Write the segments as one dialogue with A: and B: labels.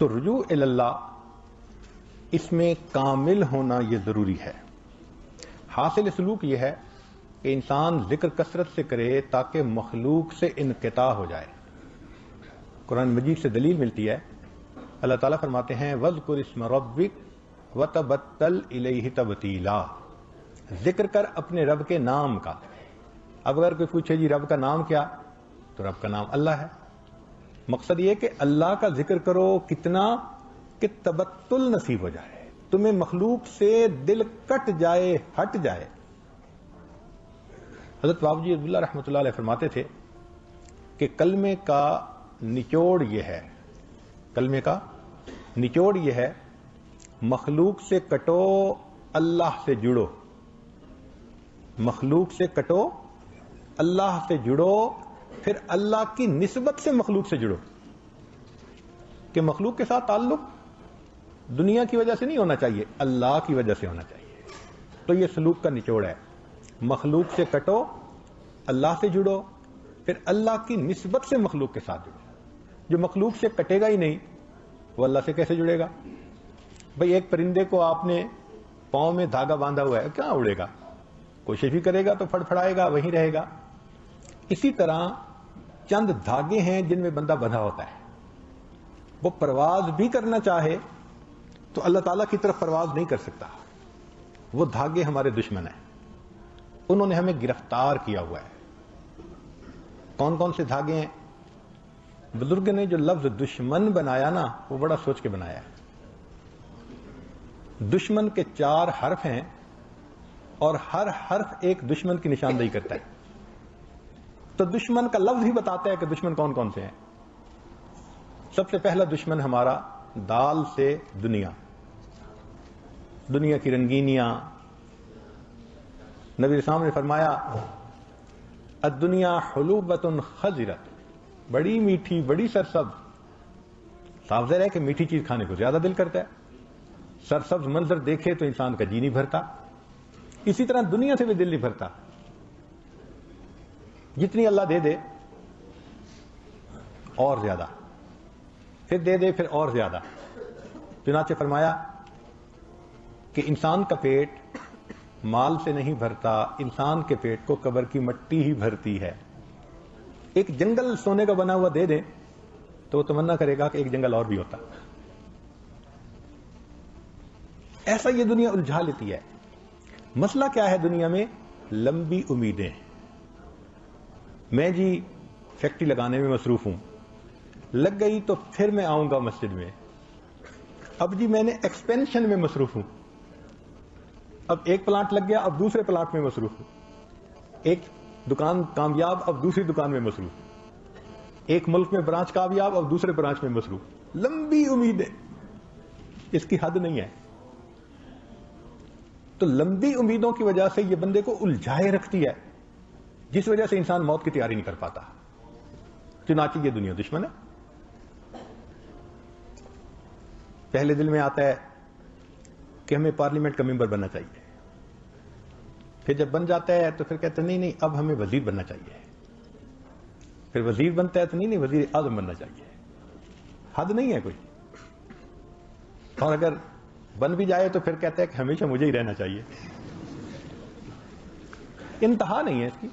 A: تو رجوع اللہ اس میں کامل ہونا یہ ضروری ہے. حاصل سلوک یہ ہے کہ انسان ذکر کثرت سے کرے تاکہ مخلوق سے انقطاع ہو جائے. قرآن مجید سے دلیل ملتی ہے. اللہ تعالیٰ فرماتے ہیں وَاذْكُرِ اسْمَ رَبِّكَ وَتَبَتَّلْ إِلَيْهِ تَبْتِيلًا. ذکر کر اپنے رب کے نام کا. اب اگر کوئی پوچھے جی رب کا نام کیا، تو رب کا نام اللہ ہے. مقصد یہ کہ اللہ کا ذکر کرو کتنا کہ تبتل نصیب ہو جائے، تمہیں مخلوق سے دل کٹ جائے، ہٹ جائے. حضرت بابو جی عبداللہ رحمۃ اللہ علیہ فرماتے تھے کہ کلمے کا نچوڑ یہ ہے، کلمے کا نچوڑ یہ ہے، مخلوق سے کٹو، اللہ سے جڑو. مخلوق سے کٹو، اللہ سے جڑو، پھر اللہ کی نسبت سے مخلوق سے جڑو. کہ مخلوق کے ساتھ تعلق دنیا کی وجہ سے نہیں ہونا چاہیے، اللہ کی وجہ سے ہونا چاہیے. تو یہ سلوک کا نچوڑ ہے. مخلوق سے کٹو، اللہ سے جڑو، پھر اللہ کی نسبت سے مخلوق کے ساتھ جڑو. جو مخلوق سے کٹے گا ہی نہیں وہ اللہ سے کیسے جڑے گا؟ بھئی ایک پرندے کو آپ نے پاؤں میں دھاگا باندھا ہوا ہے، کہاں اڑے گا؟ کوشش بھی کرے گا تو پھڑ پھڑائے گا، وہیں رہے گا. اسی طرح چند دھاگے ہیں جن میں بندہ بندھا ہوتا ہے. وہ پرواز بھی کرنا چاہے تو اللہ تعالیٰ کی طرف پرواز نہیں کر سکتا. وہ دھاگے ہمارے دشمن ہیں، انہوں نے ہمیں گرفتار کیا ہوا ہے. کون کون سے دھاگے ہیں؟ بزرگ نے جو لفظ دشمن بنایا نا، وہ بڑا سوچ کے بنایا ہے. دشمن کے 4 حرف ہیں اور ہر حرف ایک دشمن کی نشاندہی کرتا ہے. تو دشمن کا لفظ ہی بتاتا ہے کہ دشمن کون کون سے ہیں. سب سے پہلا دشمن ہمارا دال سے دنیا، دنیا کی رنگینیاں. نبی اسلام نے فرمایا الدنیا حلوبۃ خضرۃ، بڑی میٹھی، بڑی سرسبز. صاف ظاہر ہے کہ میٹھی چیز کھانے کو زیادہ دل کرتا ہے. سرسبز منظر دیکھے تو انسان کا جی نہیں بھرتا. اسی طرح دنیا سے بھی دل نہیں بھرتا. جتنی اللہ دے دے اور زیادہ، پھر دے دے پھر اور زیادہ. چنانچہ فرمایا کہ انسان کا پیٹ مال سے نہیں بھرتا، انسان کے پیٹ کو قبر کی مٹی ہی بھرتی ہے. ایک جنگل سونے کا بنا ہوا دے دیں تو وہ تمنا کرے گا کہ ایک جنگل اور بھی ہوتا. ایسا یہ دنیا الجھا لیتی ہے. مسئلہ کیا ہے دنیا میں؟ لمبی امیدیں. میں جی فیکٹری لگانے میں مصروف ہوں، لگ گئی تو پھر میں آؤں گا مسجد میں. اب جی میں نے ایکسپینشن میں مصروف ہوں، اب ایک پلانٹ لگ گیا، اب دوسرے پلانٹ میں مصروف ہوں. ایک دکان کامیاب، اب دوسری دکان میں مصروف. ایک ملک میں برانچ کامیاب، اب دوسرے برانچ میں مصروف. لمبی امیدیں، اس کی حد نہیں ہے. تو لمبی امیدوں کی وجہ سے یہ بندے کو الجھائے رکھتی ہے، جس وجہ سے انسان موت کی تیاری نہیں کر پاتا. چنانچہ یہ دنیا دشمن ہے. پہلے دل میں آتا ہے کہ ہمیں پارلیمنٹ کا ممبر بننا چاہیے، پھر جب بن جاتا ہے تو پھر کہتے ہیں نہیں نہیں اب ہمیں وزیر بننا چاہیے. پھر وزیر بنتا ہے تو نہیں نہیں وزیر اعظم بننا چاہیے. حد نہیں ہے کوئی. اور اگر بن بھی جائے تو پھر کہتا ہے کہ ہمیشہ مجھے ہی رہنا چاہیے. انتہا نہیں ہے اس کی.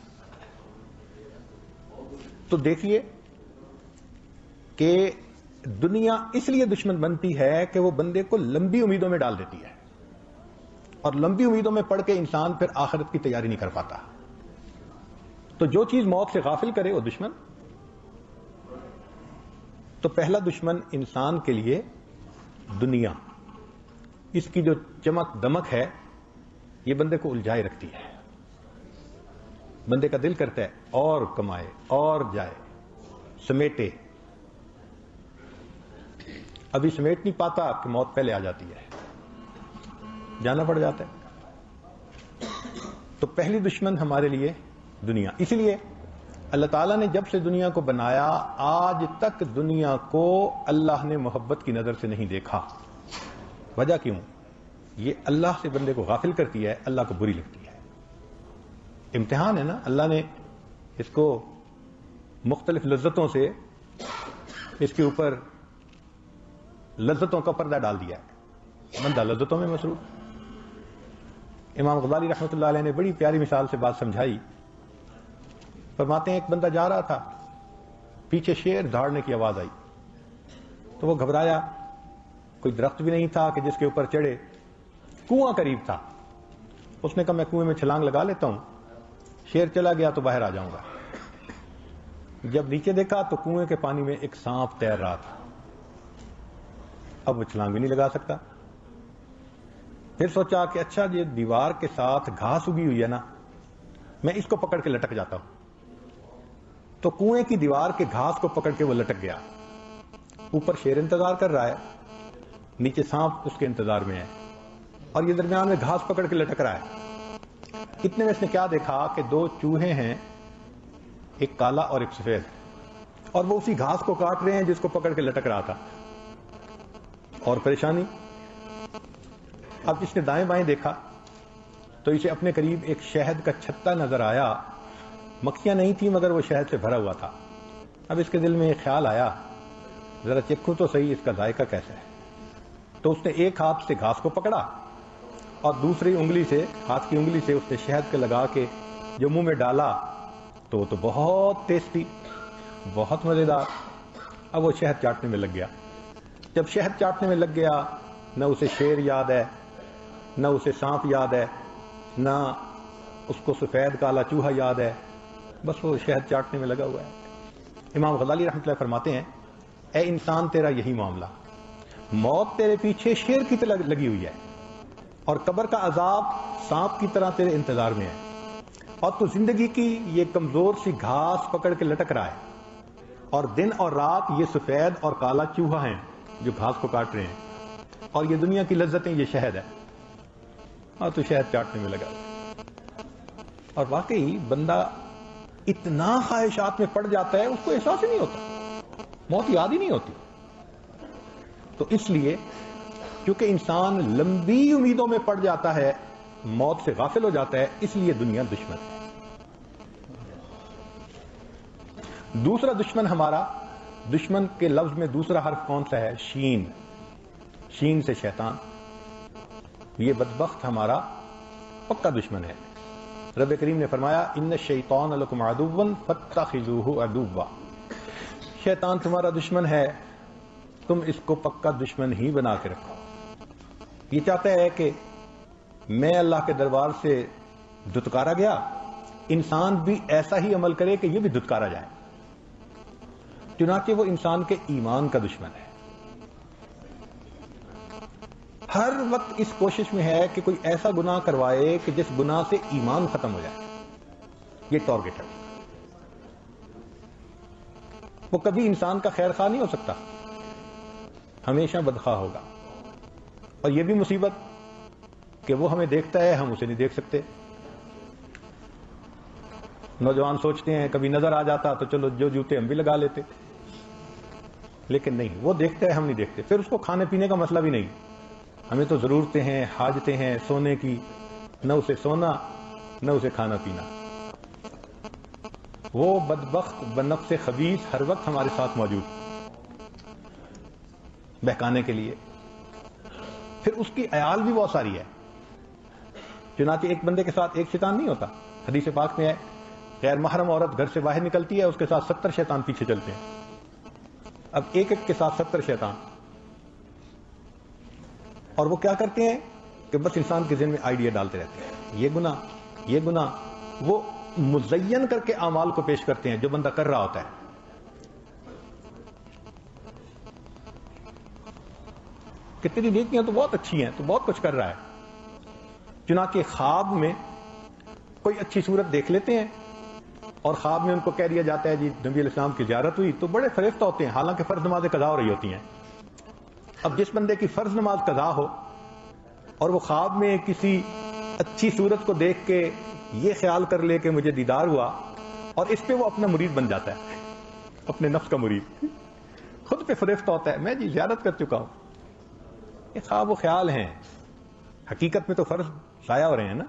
A: تو دیکھیے کہ دنیا اس لیے دشمن بنتی ہے کہ وہ بندے کو لمبی امیدوں میں ڈال دیتی ہے، اور لمبی امیدوں میں پڑھ کے انسان پھر آخرت کی تیاری نہیں کر پاتا. تو جو چیز موت سے غافل کرے وہ دشمن. تو پہلا دشمن انسان کے لیے دنیا، اس کی جو چمک دمک ہے یہ بندے کو الجھائے رکھتی ہے. بندے کا دل کرتا ہے اور کمائے اور جائے، سمیٹے. ابھی سمیٹ نہیں پاتا کہ موت پہلے آ جاتی ہے، جانا پڑ جاتا ہے. تو پہلی دشمن ہمارے لیے دنیا. اسی لیے اللہ تعالیٰ نے جب سے دنیا کو بنایا آج تک دنیا کو اللہ نے محبت کی نظر سے نہیں دیکھا. وجہ کیوں؟ یہ اللہ سے بندے کو غافل کرتی ہے، اللہ کو بری لگتی ہے. امتحان ہے نا. اللہ نے اس کو مختلف لذتوں سے اس کے اوپر لذتوں کا پردہ ڈال دیا ہے، بندہ لذتوں میں مصروف۔ امام غزالی رحمۃ اللہ علیہ نے بڑی پیاری مثال سے بات سمجھائی، فرماتے ہیں ایک بندہ جا رہا تھا، پیچھے شیر دھاڑنے کی آواز آئی تو وہ گھبرایا، کوئی درخت بھی نہیں تھا کہ جس کے اوپر چڑھے، کنواں قریب تھا، اس نے کہا میں کنویں میں چھلانگ لگا لیتا ہوں، شیر چلا گیا تو باہر آ جاؤں گا۔ جب نیچے دیکھا تو کنویں کے پانی میں ایک سانپ تیر رہا تھا، اب وہ چھلانگ بھی نہیں لگا سکتا۔ پھر سوچا کہ اچھا یہ دیوار کے ساتھ گھاس اگی ہوئی ہے نا، میں اس کو پکڑ کے لٹک جاتا ہوں، تو کنویں کی دیوار کے گھاس کو پکڑ کے وہ لٹک گیا۔ اوپر شیر انتظار کر رہا ہے، نیچے سانپ اس کے انتظار میں ہے، اور یہ درمیان میں گھاس پکڑ کے لٹک رہا ہے۔ اتنے میں اس نے کیا دیکھا کہ دو چوہے ہیں، ایک کالا اور ایک سفید، اور وہ اسی گھاس کو کاٹ رہے ہیں جس کو پکڑ کے لٹک رہا تھا، اور پریشانی۔ اب اس نے دائیں بائیں دیکھا تو اسے اپنے قریب ایک شہد کا چھتا نظر آیا، مکھیاں نہیں تھیں مگر وہ شہد سے بھرا ہوا تھا۔ اب اس کے دل میں ایک خیال آیا، ذرا چکھوں تو صحیح اس کا ذائقہ کیسا ہے۔ تو اس نے ایک ہاتھ سے گھاس کو پکڑا اور دوسری انگلی سے، ہاتھ کی انگلی سے اس نے شہد کے لگا کے جو منہ میں ڈالا تو وہ تو بہت ٹیسٹی، بہت مزیدار۔ اب وہ شہد چاٹنے میں لگ گیا۔ جب شہد چاٹنے میں لگ گیا، نہ اسے شیر یاد ہے، نہ اسے سانپ یاد ہے، نہ اس کو سفید کالا چوہا یاد ہے، بس وہ شہد چاٹنے میں لگا ہوا ہے۔ امام غزالی رحمۃ اللہ فرماتے ہیں، اے انسان تیرا یہی معاملہ، موت تیرے پیچھے شیر کی طرح لگی ہوئی ہے، اور قبر کا عذاب سانپ کی طرح تیرے انتظار میں ہے، اور تو زندگی کی یہ کمزور سی گھاس پکڑ کے لٹک رہا ہے، اور دن اور رات یہ سفید اور کالا چوہا ہیں جو گھاس کو کاٹ رہے ہیں، اور یہ دنیا کی لذتیں یہ شہد ہے، اور تو شہد چاٹنے میں لگا۔ اور واقعی بندہ اتنا خواہشات میں پڑ جاتا ہے اس کو احساس ہی نہیں ہوتا، موت یاد ہی نہیں ہوتی۔ تو اس لیے کیونکہ انسان لمبی امیدوں میں پڑ جاتا ہے، موت سے غافل ہو جاتا ہے، اس لیے دنیا دشمن ہے۔ دوسرا دشمن ہمارا، دشمن کے لفظ میں دوسرا حرف کون سا ہے؟ شین، شین سے شیطان۔ یہ بدبخت ہمارا پکا دشمن ہے۔ رب کریم نے فرمایا ان الشیطان لکم عدو فاتخذوہ عدوا، شیطان تمہارا دشمن ہے، تم اس کو پکا دشمن ہی بنا کے رکھو۔ یہ چاہتا ہے کہ میں اللہ کے دربار سے دھتکارا گیا، انسان بھی ایسا ہی عمل کرے کہ یہ بھی دھتکارا جائے، چنانچہ وہ انسان کے ایمان کا دشمن ہے۔ ہر وقت اس کوشش میں ہے کہ کوئی ایسا گناہ کروائے کہ جس گناہ سے ایمان ختم ہو جائے، یہ ٹارگٹ ہے۔ وہ کبھی انسان کا خیر خواہ نہیں ہو سکتا، ہمیشہ بدخواہ ہوگا۔ اور یہ بھی مصیبت کہ وہ ہمیں دیکھتا ہے، ہم اسے نہیں دیکھ سکتے۔ نوجوان سوچتے ہیں کبھی نظر آ جاتا تو چلو جو جوتے ہم بھی لگا لیتے، لیکن نہیں، وہ دیکھتا ہے ہم نہیں دیکھتے۔ پھر اس کو کھانے پینے کا مسئلہ بھی نہیں، ہمیں تو ضرورتیں ہیں، حاجتیں ہیں سونے کی، نہ اسے سونا نہ اسے کھانا پینا۔ وہ بدبخت بنفس خبیث ہر وقت ہمارے ساتھ موجود، بہکانے کے لیے۔ پھر اس کی عیال بھی بہت ساری ہے، چنانچہ ایک بندے کے ساتھ ایک شیطان نہیں ہوتا، حدیث پاک میں ہے غیر محرم عورت گھر سے باہر نکلتی ہے، اس کے ساتھ 70 شیطان پیچھے چلتے ہیں۔ اب ایک ایک کے ساتھ 70 شیطان، اور وہ کیا کرتے ہیں کہ بس انسان کے ذہن میں آئیڈیا ڈالتے رہتے ہیں، یہ گناہ یہ گناہ، وہ مزین کر کے اعمال کو پیش کرتے ہیں جو بندہ کر رہا ہوتا ہے۔ کتنی نیکیاں تو بہت اچھی ہیں، تو بہت کچھ کر رہا ہے، چنانچہ خواب میں کوئی اچھی صورت دیکھ لیتے ہیں اور خواب میں ان کو کہہ دیا جاتا ہے جی نبی علیہ السلام کی زیارت ہوئی، تو بڑے فریفتہ ہوتے ہیں، حالانکہ فرض نمازیں قضا ہو رہی ہوتی ہیں۔ اب جس بندے کی فرض نماز قضا ہو اور وہ خواب میں کسی اچھی صورت کو دیکھ کے یہ خیال کر لے کہ مجھے دیدار ہوا، اور اس پہ وہ اپنا مرید بن جاتا ہے، اپنے نفس کا مرید، خود پہ فریفتہ ہوتا ہے، میں جی زیارت کر چکا ہوں۔ یہ خواب و خیال ہیں، حقیقت میں تو فرض ضائع ہو رہے ہیں نا۔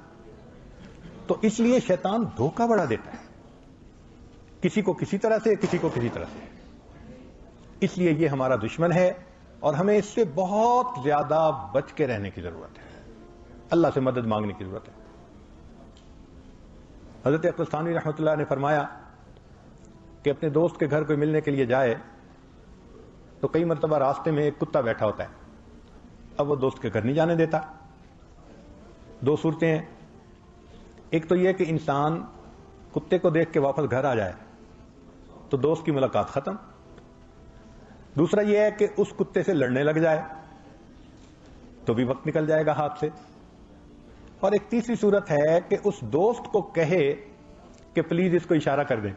A: تو اس لیے شیطان دھوکہ بڑا دیتا ہے، کسی کو کسی طرح سے، کسی کو کسی طرح سے۔ اس لیے یہ ہمارا دشمن ہے، اور ہمیں اس سے بہت زیادہ بچ کے رہنے کی ضرورت ہے، اللہ سے مدد مانگنے کی ضرورت ہے۔ حضرت عقل ثانوی رحمۃ اللہ نے فرمایا کہ اپنے دوست کے گھر کوئی ملنے کے لیے جائے تو کئی مرتبہ راستے میں ایک کتا بیٹھا ہوتا ہے، اب وہ دوست کے گھر نہیں جانے دیتا۔ دو صورتیں ہیں، ایک تو یہ کہ انسان کتے کو دیکھ کے واپس گھر آ جائے تو دوست کی ملاقات ختم، دوسرا یہ ہے کہ اس کتے سے لڑنے لگ جائے تو بھی وقت نکل جائے گا ہاتھ سے، اور ایک تیسری صورت ہے کہ اس دوست کو کہے کہ پلیز اس کو اشارہ کر دیں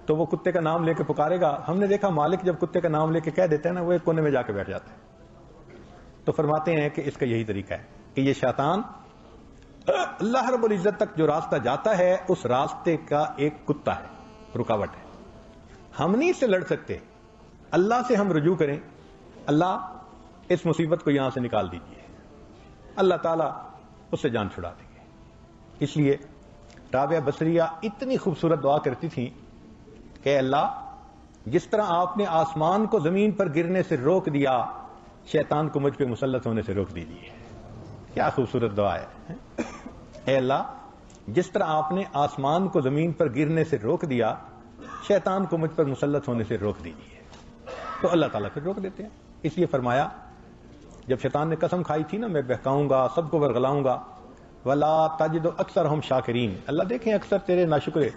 A: تو وہ کتے کا نام لے کے پکارے گا۔ ہم نے دیکھا مالک جب کتے کا نام لے کے کہہ دیتے ہیں نا، وہ ایک کونے میں جا کے بیٹھ جاتا ہے۔ تو فرماتے ہیں کہ اس کا یہی طریقہ ہے کہ یہ شیطان اللہ رب العزت تک جو راستہ جاتا ہے اس راستے کا ایک کتا ہے، رکاوٹ ہے۔ ہم نہیں اس سے لڑ سکتے، اللہ سے ہم رجوع کریں، اللہ اس مصیبت کو یہاں سے نکال دیجیے، اللہ تعالیٰ اس سے جان چھڑا دیں گے۔ اس لیے رابعہ بصریہ اتنی خوبصورت دعا کرتی تھیں کہ اللہ جس طرح آپ نے آسمان کو زمین پر گرنے سے روک دیا، شیطان کو مجھ پہ مسلط ہونے سے روک دیجیے۔ کیا خوبصورت دعا ہے۔ اے اللہ جس طرح آپ نے آسمان کو زمین پر گرنے سے روک دیا، شیطان کو مجھ پر مسلط ہونے سے روک دیجیے۔ تو اللہ تعالیٰ پھر روک دیتے ہیں۔ اس لیے فرمایا جب شیطان نے قسم کھائی تھی نا میں بہکاؤں گا، سب کو ورگلاؤں گا، ولا تجد اکثرہم شاکرین، اللہ دیکھیں اکثر تیرے ناشکرے۔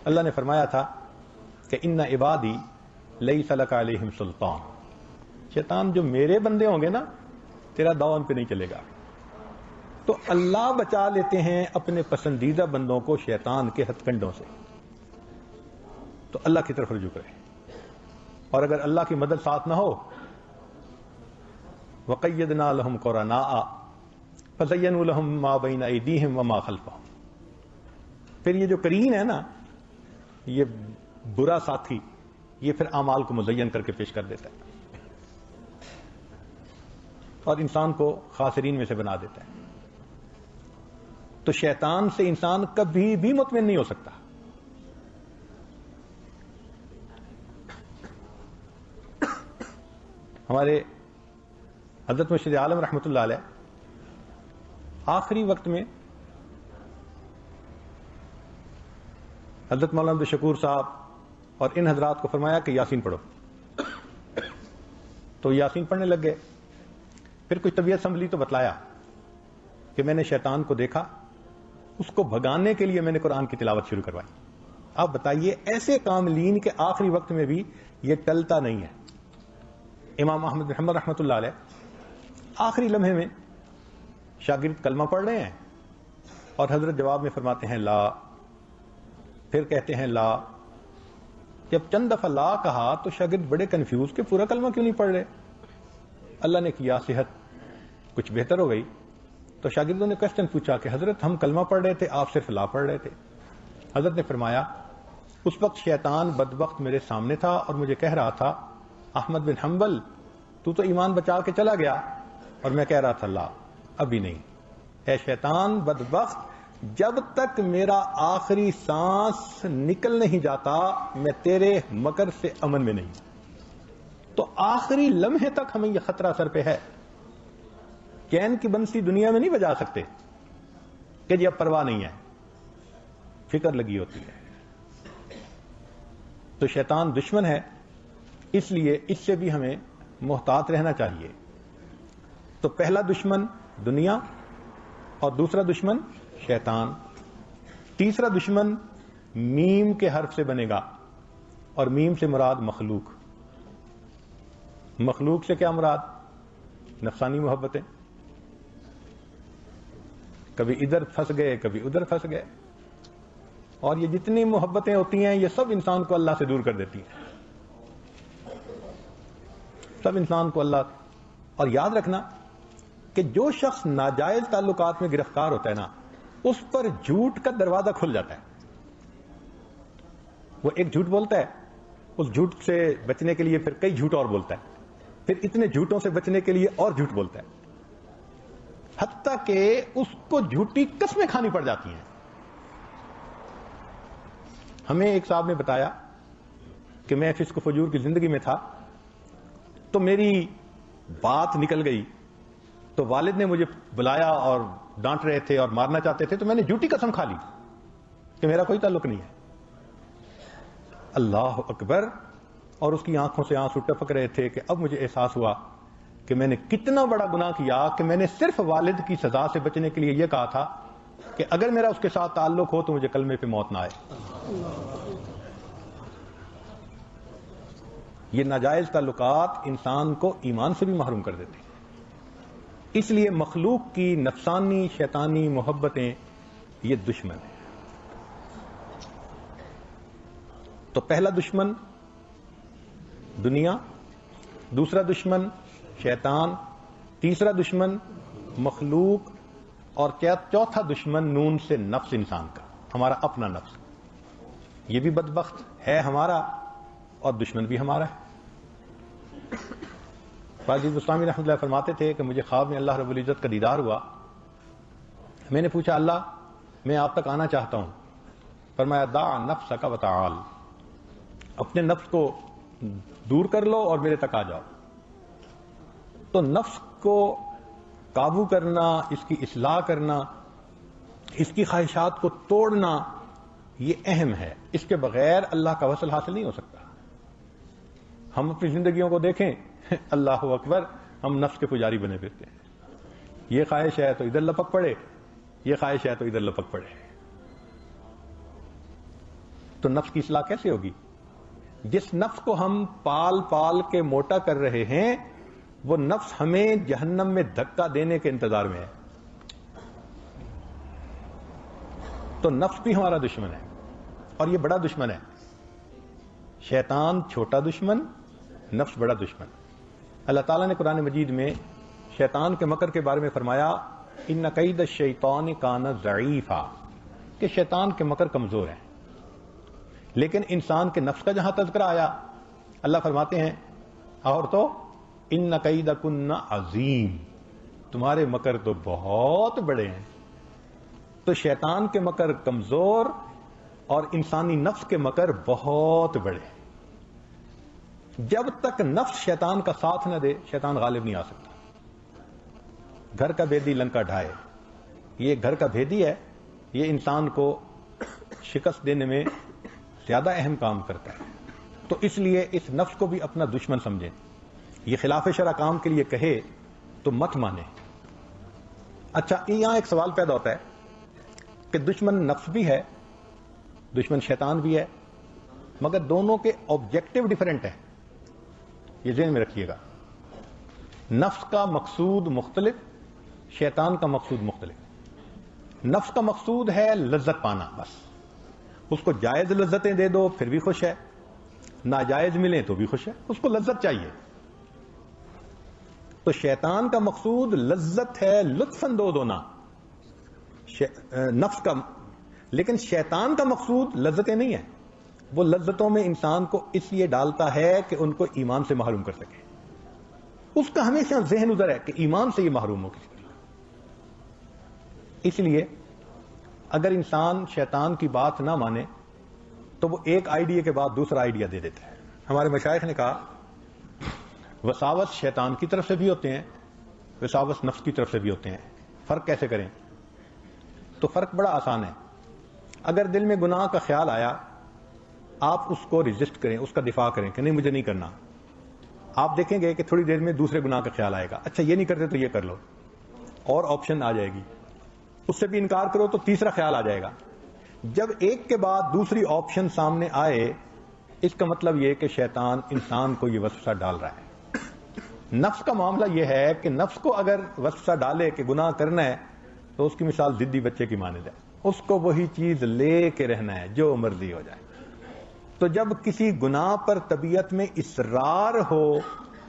A: اللہ نے فرمایا تھا کہ ان عبادی لیس لک علیہم سلطان، شیطان جو میرے بندے ہوں گے نا تیرا داؤ ان پہ نہیں چلے گا۔ تو اللہ بچا لیتے ہیں اپنے پسندیدہ بندوں کو شیطان کے ہتھ کنڈوں سے۔ تو اللہ کی طرف رجوع کرے، اور اگر اللہ کی مدد ساتھ نہ ہو، وَقَيَّدْنَا لَهُمْ قُرَنَاءَ فَزَيَّنُوا لَهُم مَّا بَيْنَ أَيْدِيهِمْ وَمَا خَلْفَهُم، پھر یہ جو قرین ہے نا، یہ برا ساتھی، یہ پھر اعمال کو مزین کر کے پیش کر دیتا ہے اور انسان کو خاسرین میں سے بنا دیتا ہے۔ تو شیطان سے انسان کبھی بھی مطمئن نہیں ہو سکتا۔ ہمارے حضرت مرشد عالم رحمۃ اللہ علیہ آخری وقت میں حضرت مولانا عبد الشکور صاحب اور ان حضرات کو فرمایا کہ یاسین پڑھو، تو یاسین پڑھنے لگ گئے۔ پھر کچھ طبیعت سنبھلی تو بتلایا کہ میں نے شیطان کو دیکھا، اس کو بھگانے کے لیے میں نے قرآن کی تلاوت شروع کروائی۔ آپ بتائیے ایسے کاملین کے آخری وقت میں بھی یہ ٹلتا نہیں ہے۔ امام احمد بن حنبل رحمۃ اللہ علیہ آخری لمحے میں شاگرد کلمہ پڑھ رہے ہیں اور حضرت جواب میں فرماتے ہیں لا، پھر کہتے ہیں لا۔ جب چند دفعہ لا کہا تو شاگرد بڑے کنفیوز کہ پورا کلمہ کیوں نہیں پڑھ رہے۔ اللہ نے کیا صحت کچھ بہتر ہو گئی تو شاگردوں نے کوشچن پوچھا کہ حضرت ہم کلمہ پڑھ رہے تھے، آپ صرف لا پڑھ رہے تھے۔ حضرت نے فرمایا اس وقت شیطان بدبخت میرے سامنے تھا اور مجھے کہہ رہا تھا احمد بن حنبل تو ایمان بچا کے چلا گیا، اور میں کہہ رہا تھا لا، ابھی نہیں۔ اے شیطان بدبخت، جب تک میرا آخری سانس نکل نہیں جاتا میں تیرے مکر سے امن میں نہیں۔ تو آخری لمحے تک ہمیں یہ خطرہ سر پہ ہے۔ کین کی بنسی دنیا میں نہیں بجا سکتے کہ جی اب پرواہ نہیں ہے، فکر لگی ہوتی ہے۔ تو شیطان دشمن ہے، اس لیے اس سے بھی ہمیں محتاط رہنا چاہیے۔ تو پہلا دشمن دنیا اور دوسرا دشمن شیطان، تیسرا دشمن میم کے حرف سے بنے گا، اور میم سے مراد مخلوق۔ مخلوق سے کیا مراد؟ نفسانی محبتیں، کبھی ادھر پھنس گئے کبھی ادھر پھنس گئے، اور یہ جتنی محبتیں ہوتی ہیں یہ سب انسان کو اللہ سے دور کر دیتی ہیں، سب انسان کو اللہ۔ اور یاد رکھنا کہ جو شخص ناجائز تعلقات میں گرفتار ہوتا ہے نا، اس پر جھوٹ کا دروازہ کھل جاتا ہے۔ وہ ایک جھوٹ بولتا ہے، اس جھوٹ سے بچنے کے لیے پھر کئی جھوٹ اور بولتا ہے، پھر اتنے جھوٹوں سے بچنے کے لیے اور جھوٹ بولتا ہے، حتیٰ کہ اس کو جھوٹی قسمیں کھانی پڑ جاتی ہیں۔ ہمیں ایک صاحب نے بتایا کہ میں فسق و فجور کی زندگی میں تھا تو میری بات نکل گئی، تو والد نے مجھے بلایا اور ڈانٹ رہے تھے اور مارنا چاہتے تھے، تو میں نے جھوٹی قسم کھا لی کہ میرا کوئی تعلق نہیں ہے۔ اللہ اکبر! اور اس کی آنکھوں سے آنسو ٹپک رہے تھے کہ اب مجھے احساس ہوا کہ میں نے کتنا بڑا گناہ کیا کہ میں نے صرف والد کی سزا سے بچنے کے لیے یہ کہا تھا کہ اگر میرا اس کے ساتھ تعلق ہو تو مجھے کلمے پہ موت نہ آئے۔ یہ ناجائز تعلقات انسان کو ایمان سے بھی محروم کر دیتے ہیں۔ اس لیے مخلوق کی نفسانی شیطانی محبتیں یہ دشمن ہیں۔ تو پہلا دشمن دنیا، دوسرا دشمن شیطان، تیسرا دشمن مخلوق، اور چوتھا دشمن نون سے نفس انسان کا، ہمارا اپنا نفس۔ یہ بھی بدبخت ہے ہمارا اور دشمن بھی ہمارا ہے۔ قاضی بستامی رحمۃ اللہ فرماتے تھے کہ مجھے خواب میں اللہ رب العزت کا دیدار ہوا۔ میں نے پوچھا اللہ میں آپ تک آنا چاہتا ہوں۔ فرمایا دع نفسک وتعال، اپنے نفس کو دور کر لو اور میرے تک آ جاؤ۔ تو نفس کو قابو کرنا، اس کی اصلاح کرنا، اس کی خواہشات کو توڑنا، یہ اہم ہے۔ اس کے بغیر اللہ کا وصل حاصل نہیں ہو سکتا۔ ہم اپنی زندگیوں کو دیکھیں، اللہ اکبر، ہم نفس کے پجاری بنے پھرتے ہیں۔ یہ خواہش ہے تو ادھر لپک پڑے، یہ خواہش ہے تو ادھر لپک پڑے۔ تو نفس کی اصلاح کیسے ہوگی؟ جس نفس کو ہم پال پال کے موٹا کر رہے ہیں، وہ نفس ہمیں جہنم میں دھکا دینے کے انتظار میں ہے۔ تو نفس بھی ہمارا دشمن ہے اور یہ بڑا دشمن ہے۔ شیطان چھوٹا دشمن، نفس بڑا دشمن۔ اللہ تعالیٰ نے قرآن مجید میں شیطان کے مکر کے بارے میں فرمایا ان کید الشیطان کان ضعیفا، کہ شیطان کے مکر کمزور ہیں۔ لیکن انسان کے نفس کا جہاں تذکرہ آیا، اللہ فرماتے ہیں اور تو ان کیدکن عظیم، تمہارے مکر تو بہت بڑے ہیں۔ تو شیطان کے مکر کمزور اور انسانی نفس کے مکر بہت بڑے ہیں۔ جب تک نفس شیطان کا ساتھ نہ دے، شیطان غالب نہیں آ سکتا۔ گھر کا بھیدی لنکا ڈھائے، یہ گھر کا بھیدی ہے، یہ انسان کو شکست دینے میں زیادہ اہم کام کرتا ہے۔ تو اس لیے اس نفس کو بھی اپنا دشمن سمجھیں۔ یہ خلاف شرع کام کے لیے کہے تو مت مانے۔ اچھا، یہاں ایک سوال پیدا ہوتا ہے کہ دشمن نفس بھی ہے، دشمن شیطان بھی ہے، مگر دونوں کے آبجیکٹو ڈیفرنٹ ہیں۔ یہ ذہن میں رکھیے گا، نفس کا مقصود مختلف، شیطان کا مقصود مختلف۔ نفس کا مقصود ہے لذت پانا، بس اس کو جائز لذتیں دے دو پھر بھی خوش ہے، ناجائز ملیں تو بھی خوش ہے، اس کو لذت چاہیے۔ تو شیطان کا مقصود لذت ہے، لطف اندوز ہونا نفس کا، لیکن شیطان کا مقصود لذتیں نہیں ہیں۔ وہ لذتوں میں انسان کو اس لیے ڈالتا ہے کہ ان کو ایمان سے محروم کر سکے۔ اس کا ہمیشہ ذہن ادھر ہے کہ ایمان سے یہ محروم ہو کسی طرح۔ اس لیے اگر انسان شیطان کی بات نہ مانے تو وہ ایک آئیڈیا کے بعد دوسرا آئیڈیا دے دیتا ہے۔ ہمارے مشائخ نے کہا وساوس شیطان کی طرف سے بھی ہوتے ہیں، وساوس نفس کی طرف سے بھی ہوتے ہیں۔ فرق کیسے کریں؟ تو فرق بڑا آسان ہے۔ اگر دل میں گناہ کا خیال آیا، آپ اس کو ریزسٹ کریں، اس کا دفاع کریں کہ نہیں مجھے نہیں کرنا۔ آپ دیکھیں گے کہ تھوڑی دیر میں دوسرے گناہ کا خیال آئے گا، اچھا یہ نہیں کرتے تو یہ کر لو، اور آپشن آ جائے گی۔ اس سے بھی انکار کرو تو تیسرا خیال آ جائے گا۔ جب ایک کے بعد دوسری آپشن سامنے آئے، اس کا مطلب یہ کہ شیطان انسان کو یہ وسوسہ ڈال رہا ہے۔ نفس کا معاملہ یہ ہے کہ نفس کو اگر وسوسہ ڈالے کہ گناہ کرنا ہے تو اس کی مثال ضدی بچے کی مانند ہے، اس کو وہی چیز لے کے رہنا ہے جو مرضی ہو جائے۔ تو جب کسی گناہ پر طبیعت میں اصرار ہو،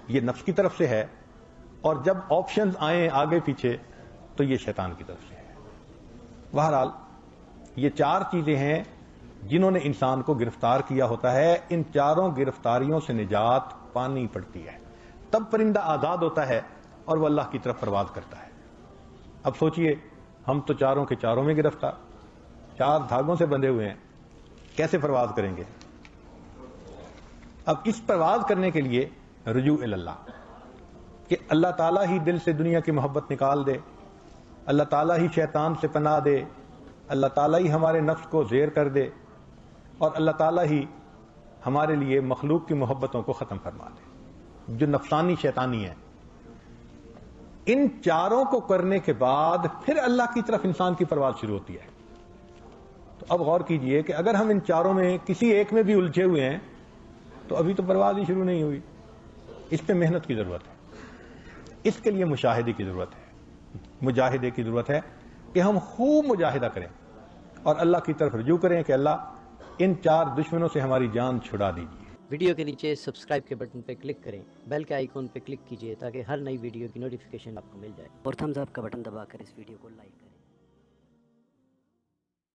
A: یہ نفس کی طرف سے ہے، اور جب آپشنز آئیں آگے پیچھے تو یہ شیطان کی طرف سے ہے۔ بہرحال یہ چار چیزیں ہیں جنہوں نے انسان کو گرفتار کیا ہوتا ہے۔ ان چاروں گرفتاریوں سے نجات پانی پڑتی ہے، تب پرندہ آزاد ہوتا ہے اور وہ اللہ کی طرف پرواز کرتا ہے۔ اب سوچئے، ہم تو چاروں کے چاروں میں گرفتار، چار دھاگوں سے بندھے ہوئے ہیں، کیسے پرواز کریں گے؟ اب اس پرواز کرنے کے لیے رجوع اللہ، کہ اللہ تعالیٰ ہی دل سے دنیا کی محبت نکال دے، اللہ تعالیٰ ہی شیطان سے پناہ دے، اللہ تعالیٰ ہی ہمارے نفس کو زیر کر دے، اور اللہ تعالیٰ ہی ہمارے لیے مخلوق کی محبتوں کو ختم فرما دے جو نفسانی شیطانی ہے۔ ان چاروں کو کرنے کے بعد پھر اللہ کی طرف انسان کی پرواز شروع ہوتی ہے۔ تو اب غور کیجئے کہ اگر ہم ان چاروں میں کسی ایک میں بھی الجھے ہوئے ہیں تو ابھی تو پرواز ہی شروع نہیں ہوئی۔ اس پہ محنت کی ضرورت ہے، اس کے لیے مشاہدے کی ضرورت ہے، مجاہدے کی ضرورت ہے کہ ہم خوب مجاہدہ کریں اور اللہ کی طرف رجوع کریں کہ اللہ ان چار دشمنوں سے ہماری جان چھڑا دیجیے۔
B: ویڈیو کے نیچے سبسکرائب کے بٹن پہ کلک کریں، بیل کے آئیکن پہ کلک کیجئے تاکہ ہر نئی ویڈیو کی نوٹیفیکیشن آپ کو مل جائے، اور تھمز اپ کا بٹن دبا کر اس ویڈیو کو لائک کریں۔